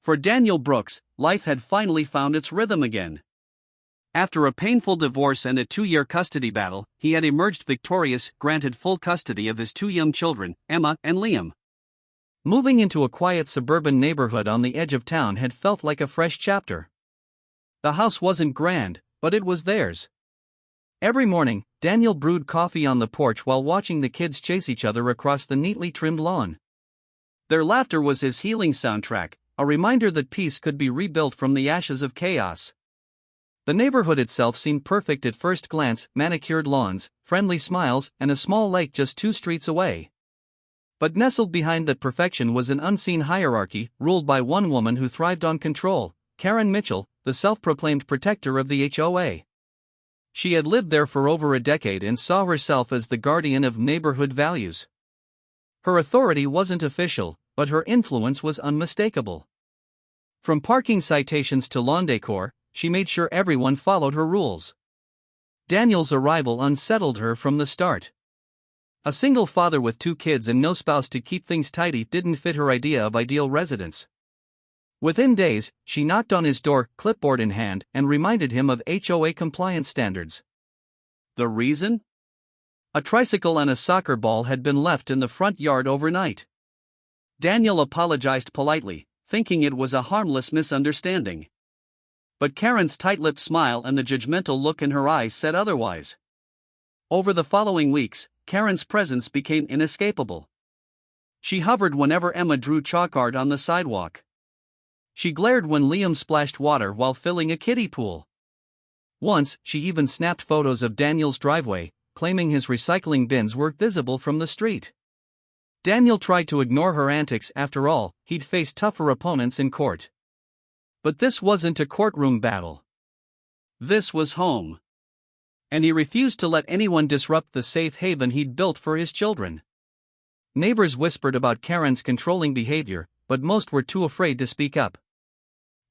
For Daniel Brooks, life had finally found its rhythm again. After a painful divorce and a 2-year custody battle, he had emerged victorious, granted full custody of his 2 young children, Emma and Liam. Moving into a quiet suburban neighborhood on the edge of town had felt like a fresh chapter. The house wasn't grand, but it was theirs. Every morning, Daniel brewed coffee on the porch while watching the kids chase each other across the neatly trimmed lawn. Their laughter was his healing soundtrack, a reminder that peace could be rebuilt from the ashes of chaos. The neighborhood itself seemed perfect at first glance: manicured lawns, friendly smiles, and a small lake just 2 streets away. But nestled behind that perfection was an unseen hierarchy, ruled by one woman who thrived on control, Karen Mitchell, the self-proclaimed protector of the HOA. She had lived there for over a decade and saw herself as the guardian of neighborhood values. Her authority wasn't official, but her influence was unmistakable. From parking citations to lawn decor, she made sure everyone followed her rules. Daniel's arrival unsettled her from the start. A single father with 2 kids and no spouse to keep things tidy didn't fit her idea of ideal residence. Within days, she knocked on his door, clipboard in hand, and reminded him of HOA compliance standards. The reason? A tricycle and a soccer ball had been left in the front yard overnight. Daniel apologized politely, thinking it was a harmless misunderstanding. But Karen's tight-lipped smile and the judgmental look in her eyes said otherwise. Over the following weeks, Karen's presence became inescapable. She hovered whenever Emma drew chalk art on the sidewalk. She glared when Liam splashed water while filling a kiddie pool. Once, she even snapped photos of Daniel's driveway, claiming his recycling bins were visible from the street. Daniel tried to ignore her antics. After all, he'd faced tougher opponents in court. But this wasn't a courtroom battle. This was home. And he refused to let anyone disrupt the safe haven he'd built for his children. Neighbors whispered about Karen's controlling behavior, but most were too afraid to speak up.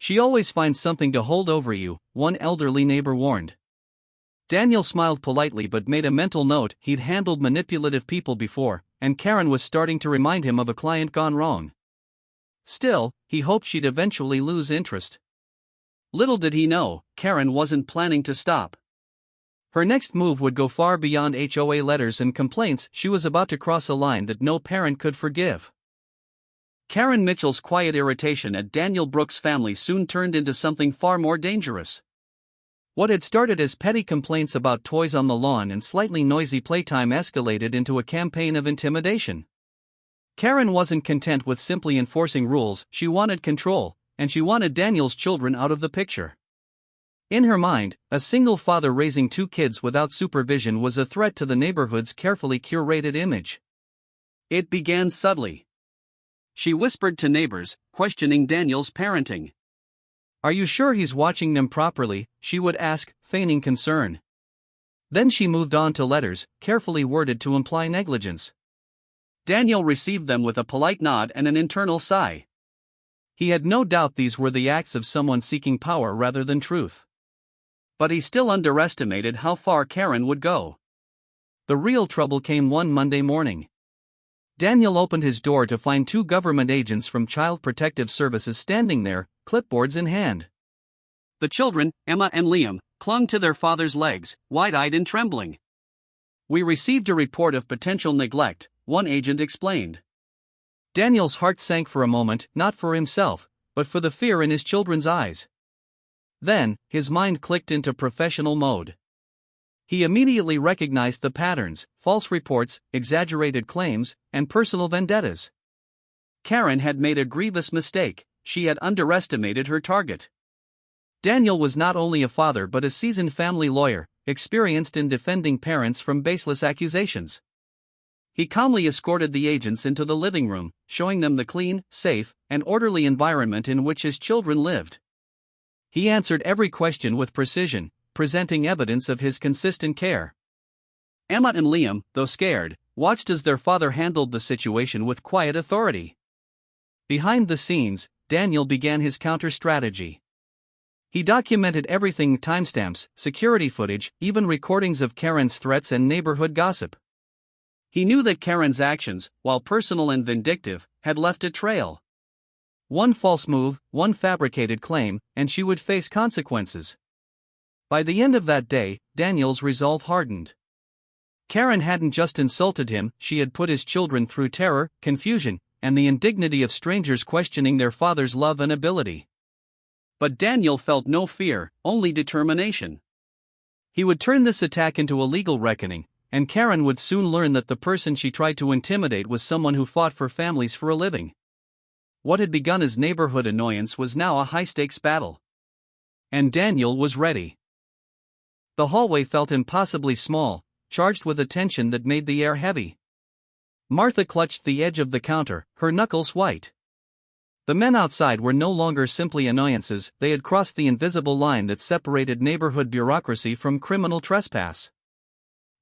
"She always finds something to hold over you," one elderly neighbor warned. Daniel smiled politely but made a mental note: he'd handled manipulative people before, and Karen was starting to remind him of a client gone wrong. Still, he hoped she'd eventually lose interest. Little did he know, Karen wasn't planning to stop. Her next move would go far beyond HOA letters and complaints. She was about to cross a line that no parent could forgive. Karen Mitchell's quiet irritation at Daniel Brooks' family soon turned into something far more dangerous. What had started as petty complaints about toys on the lawn and slightly noisy playtime escalated into a campaign of intimidation. Karen wasn't content with simply enforcing rules; she wanted control, and she wanted Daniel's children out of the picture. In her mind, a single father raising 2 kids without supervision was a threat to the neighborhood's carefully curated image. It began subtly. She whispered to neighbors, questioning Daniel's parenting. "Are you sure he's watching them properly?" she would ask, feigning concern. Then she moved on to letters, carefully worded to imply negligence. Daniel received them with a polite nod and an internal sigh. He had no doubt these were the acts of someone seeking power rather than truth. But he still underestimated how far Karen would go. The real trouble came one Monday morning. Daniel opened his door to find 2 government agents from Child Protective Services standing there, clipboards in hand. The children, Emma and Liam, clung to their father's legs, wide-eyed and trembling. "We received a report of potential neglect," one agent explained. Daniel's heart sank for a moment, not for himself, but for the fear in his children's eyes. Then, his mind clicked into professional mode. He immediately recognized the patterns: false reports, exaggerated claims, and personal vendettas. Karen had made a grievous mistake; she had underestimated her target. Daniel was not only a father but a seasoned family lawyer, experienced in defending parents from baseless accusations. He calmly escorted the agents into the living room, showing them the clean, safe, and orderly environment in which his children lived. He answered every question with precision, presenting evidence of his consistent care. Emma and Liam, though scared, watched as their father handled the situation with quiet authority. Behind the scenes, Daniel began his counter-strategy. He documented everything: timestamps, security footage, even recordings of Karen's threats and neighborhood gossip. He knew that Karen's actions, while personal and vindictive, had left a trail. One false move, one fabricated claim, and she would face consequences. By the end of that day, Daniel's resolve hardened. Karen hadn't just insulted him, she had put his children through terror, confusion, and the indignity of strangers questioning their father's love and ability. But Daniel felt no fear, only determination. He would turn this attack into a legal reckoning, and Karen would soon learn that the person she tried to intimidate was someone who fought for families for a living. What had begun as neighborhood annoyance was now a high-stakes battle. And Daniel was ready. The hallway felt impossibly small, charged with a tension that made the air heavy. Martha clutched the edge of the counter, her knuckles white. The men outside were no longer simply annoyances, they had crossed the invisible line that separated neighborhood bureaucracy from criminal trespass.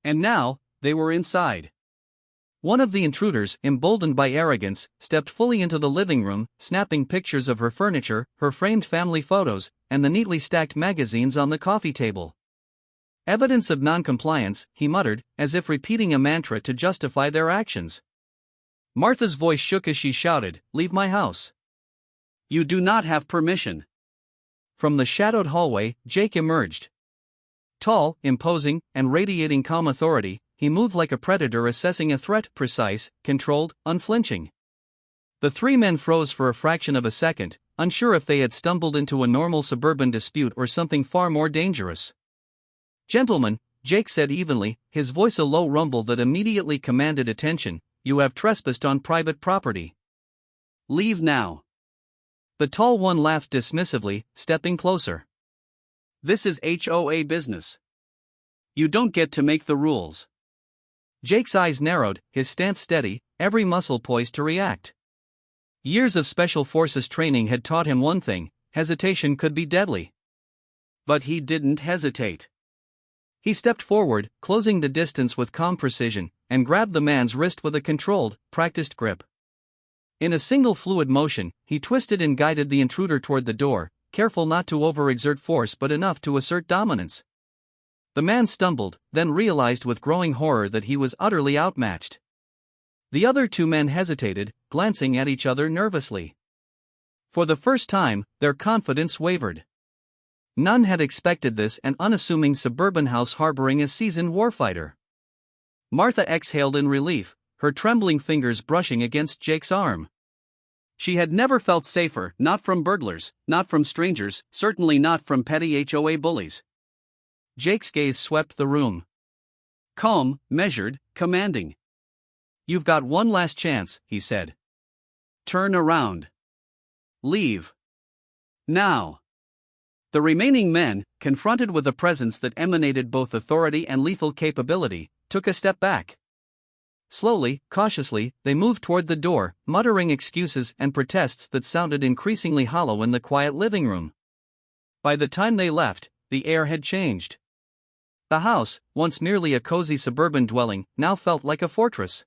And now, they were inside. One of the intruders, emboldened by arrogance, stepped fully into the living room, snapping pictures of her furniture, her framed family photos, and the neatly stacked magazines on the coffee table. Evidence of non-compliance, he muttered, as if repeating a mantra to justify their actions. Martha's voice shook as she shouted, "Leave my house. You do not have permission." From the shadowed hallway, Jake emerged. Tall, imposing, and radiating calm authority, he moved like a predator assessing a threat, precise, controlled, unflinching. The three men froze for a fraction of a second, unsure if they had stumbled into a normal suburban dispute or something far more dangerous. "Gentlemen," Jake said evenly, his voice a low rumble that immediately commanded attention, "you have trespassed on private property. Leave now." The tall one laughed dismissively, stepping closer. "This is HOA business. You don't get to make the rules." Jake's eyes narrowed, his stance steady, every muscle poised to react. Years of special forces training had taught him one thing: hesitation could be deadly. But he didn't hesitate. He stepped forward, closing the distance with calm precision, and grabbed the man's wrist with a controlled, practiced grip. In a single fluid motion, he twisted and guided the intruder toward the door, careful not to overexert force but enough to assert dominance. The man stumbled, then realized with growing horror that he was utterly outmatched. The other two men hesitated, glancing at each other nervously. For the first time, their confidence wavered. None had expected this, an unassuming suburban house harboring a seasoned warfighter. Martha exhaled in relief, her trembling fingers brushing against Jake's arm. She had never felt safer, not from burglars, not from strangers, certainly not from petty HOA bullies. Jake's gaze swept the room. Calm, measured, commanding. "You've got one last chance," he said. "Turn around. Leave. Now." The remaining men, confronted with a presence that emanated both authority and lethal capability, took a step back. Slowly, cautiously, they moved toward the door, muttering excuses and protests that sounded increasingly hollow in the quiet living room. By the time they left, the air had changed. The house, once merely a cozy suburban dwelling, now felt like a fortress.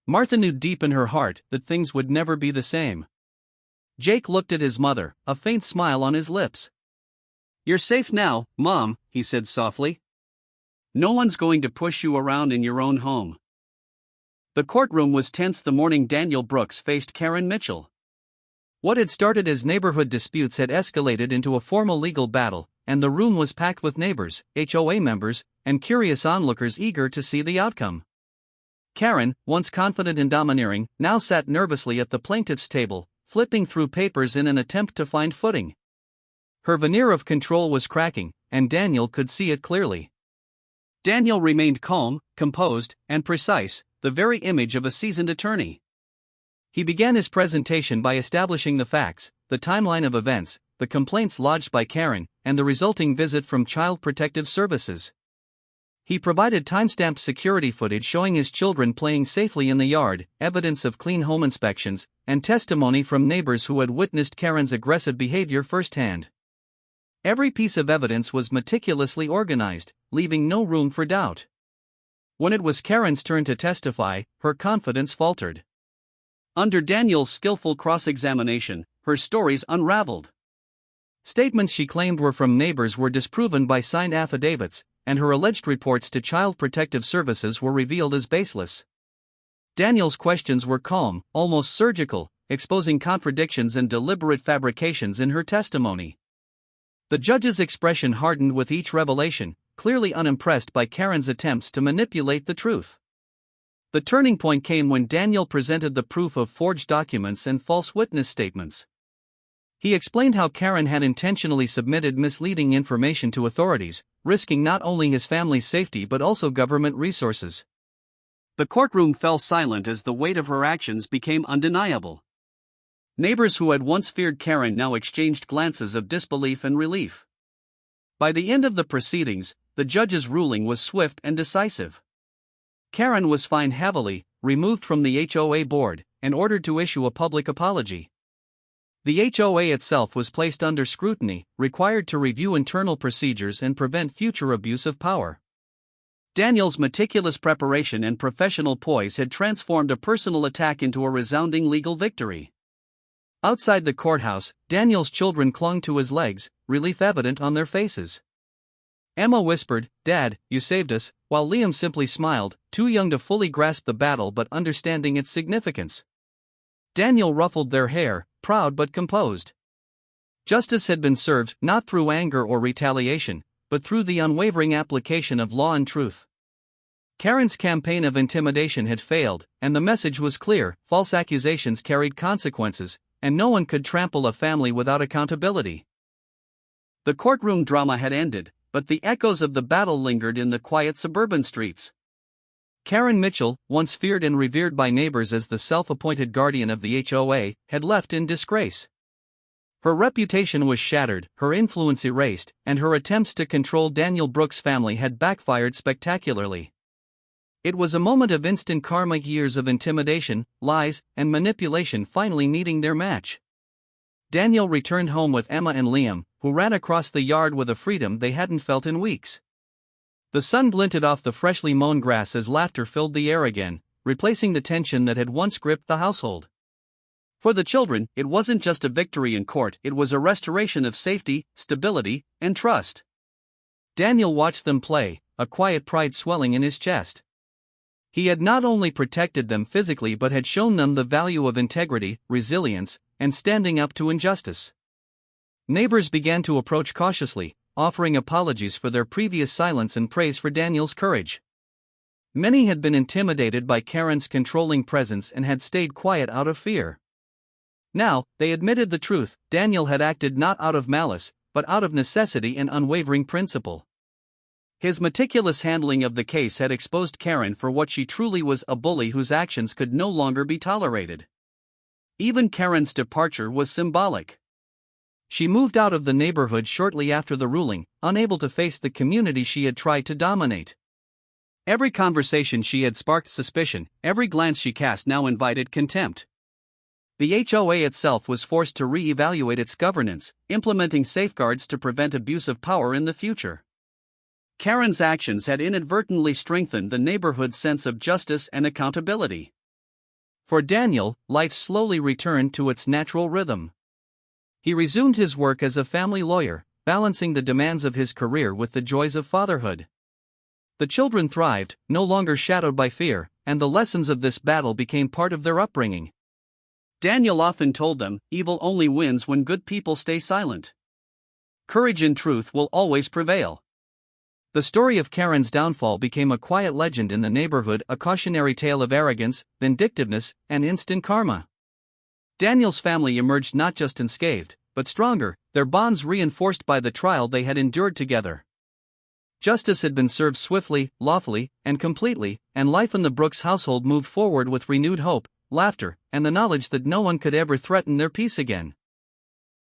Martha knew deep in her heart that things would never be the same. Jake looked at his mother, a faint smile on his lips. "You're safe now, Mom," he said softly. "No one's going to push you around in your own home." The courtroom was tense the morning Daniel Brooks faced Karen Mitchell. What had started as neighborhood disputes had escalated into a formal legal battle, and the room was packed with neighbors, HOA members, and curious onlookers eager to see the outcome. Karen, once confident and domineering, now sat nervously at the plaintiff's table, flipping through papers in an attempt to find footing. Her veneer of control was cracking, and Daniel could see it clearly. Daniel remained calm, composed, and precise, the very image of a seasoned attorney. He began his presentation by establishing the facts, the timeline of events, the complaints lodged by Karen, and the resulting visit from Child Protective Services. He provided time-stamped security footage showing his children playing safely in the yard, evidence of clean home inspections, and testimony from neighbors who had witnessed Karen's aggressive behavior firsthand. Every piece of evidence was meticulously organized, leaving no room for doubt. When it was Karen's turn to testify, her confidence faltered. Under Daniel's skillful cross-examination, her stories unraveled. Statements she claimed were from neighbors were disproven by signed affidavits, and her alleged reports to Child Protective Services were revealed as baseless. Daniel's questions were calm, almost surgical, exposing contradictions and deliberate fabrications in her testimony. The judge's expression hardened with each revelation, clearly unimpressed by Karen's attempts to manipulate the truth. The turning point came when Daniel presented the proof of forged documents and false witness statements. He explained how Karen had intentionally submitted misleading information to authorities, risking not only his family's safety but also government resources. The courtroom fell silent as the weight of her actions became undeniable. Neighbors who had once feared Karen now exchanged glances of disbelief and relief. By the end of the proceedings, the judge's ruling was swift and decisive. Karen was fined heavily, removed from the HOA board, and ordered to issue a public apology. The HOA itself was placed under scrutiny, required to review internal procedures and prevent future abuse of power. Daniel's meticulous preparation and professional poise had transformed a personal attack into a resounding legal victory. Outside the courthouse, Daniel's children clung to his legs, relief evident on their faces. Emma whispered, "Dad, you saved us," while Liam simply smiled, too young to fully grasp the battle but understanding its significance. Daniel ruffled their hair, proud but composed. Justice had been served not through anger or retaliation, but through the unwavering application of law and truth. Karen's campaign of intimidation had failed, and the message was clear: false accusations carried consequences, and no one could trample a family without accountability. The courtroom drama had ended, but the echoes of the battle lingered in the quiet suburban streets. Karen Mitchell, once feared and revered by neighbors as the self-appointed guardian of the HOA, had left in disgrace. Her reputation was shattered, her influence erased, and her attempts to control Daniel Brooks' family had backfired spectacularly. It was a moment of instant karma, years of intimidation, lies, and manipulation finally meeting their match. Daniel returned home with Emma and Liam, who ran across the yard with a freedom they hadn't felt in weeks. The sun glinted off the freshly mown grass as laughter filled the air again, replacing the tension that had once gripped the household. For the children, it wasn't just a victory in court, it was a restoration of safety, stability, and trust. Daniel watched them play, a quiet pride swelling in his chest. He had not only protected them physically but had shown them the value of integrity, resilience, and standing up to injustice. Neighbors began to approach cautiously, offering apologies for their previous silence and praise for Daniel's courage. Many had been intimidated by Karen's controlling presence and had stayed quiet out of fear. Now, they admitted the truth: Daniel had acted not out of malice, but out of necessity and unwavering principle. His meticulous handling of the case had exposed Karen for what she truly was: a bully whose actions could no longer be tolerated. Even Karen's departure was symbolic. She moved out of the neighborhood shortly after the ruling, unable to face the community she had tried to dominate. Every conversation she had sparked suspicion, every glance she cast now invited contempt. The HOA itself was forced to re-evaluate its governance, implementing safeguards to prevent abuse of power in the future. Karen's actions had inadvertently strengthened the neighborhood's sense of justice and accountability. For Daniel, life slowly returned to its natural rhythm. He resumed his work as a family lawyer, balancing the demands of his career with the joys of fatherhood. The children thrived, no longer shadowed by fear, and the lessons of this battle became part of their upbringing. Daniel often told them, "Evil only wins when good people stay silent. Courage and truth will always prevail." The story of Karen's downfall became a quiet legend in the neighborhood, a cautionary tale of arrogance, vindictiveness, and instant karma. Daniel's family emerged not just unscathed, but stronger, their bonds reinforced by the trial they had endured together. Justice had been served swiftly, lawfully, and completely, and life in the Brooks household moved forward with renewed hope, laughter, and the knowledge that no one could ever threaten their peace again.